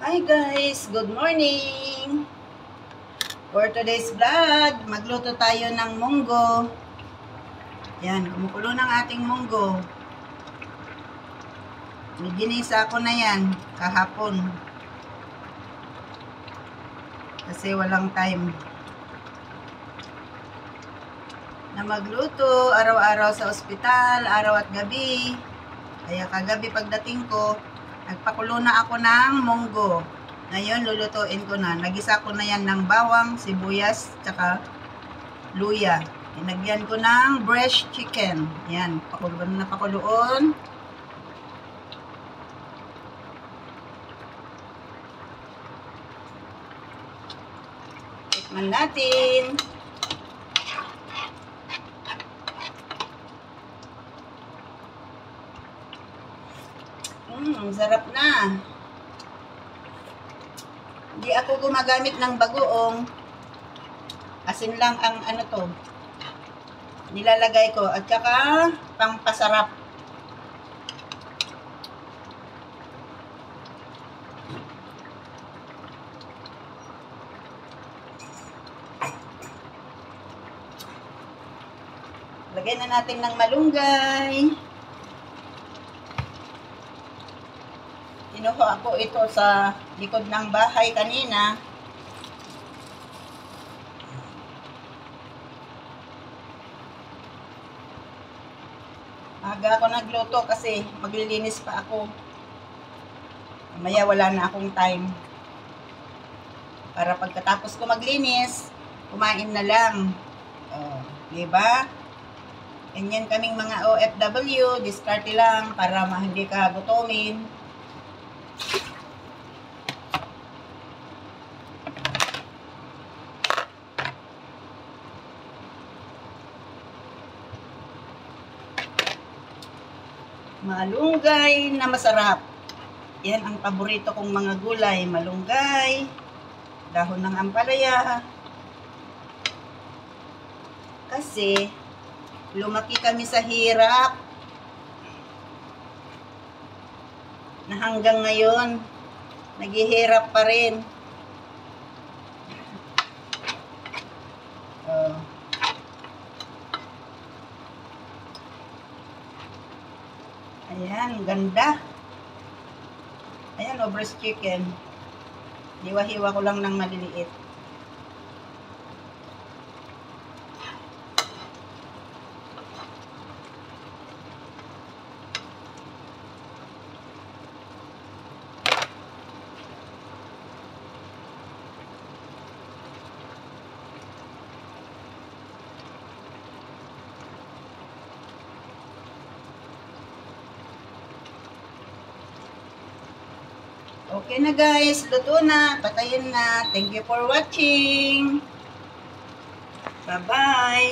Hi guys, good morning! For today's vlog, magluto tayo ng munggo. Yan, kumukulo ng ating munggo. Ginisa ko na yan kahapon. Kasi walang time na magluto, araw-araw sa ospital, araw at gabi. Kaya kagabi pagdating ko, nagpakulo na ako ng munggo. Ngayon, lulutuin ko na. Nagisa ko na yan ng bawang, sibuyas, tsaka luya. Inagyan ko ng breast chicken. Yan, pakuluan na pakuluan. Tikman natin. Sarap na. Hindi ako gumagamit ng bagoong. Asin lang ang ano to. Nilalagay ko. At saka pampasarap. Lagyan na natin ng malunggay. Kinuha ako ito sa likod ng bahay kanina. Aga ako nagluto kasi maglilinis pa ako. Mamaya wala na akong time. Para pagkatapos ko maglinis, kumain na lang. Diba? Ganyan kaming mga OFW, diskarte lang para hindi ka gutomin. Malunggay na masarap. Yan ang paborito kong mga gulay. Malunggay, dahon ng ampalaya. Kasi, lumaki kami sa hirap. Na hanggang ngayon, naghihirap pa rin. Ayan, ganda. Ayan, breast chicken. Hiwa-hiwa ko lang ng maliliit. Okay na guys, luto na, patayin na. Thank you for watching. Bye-bye.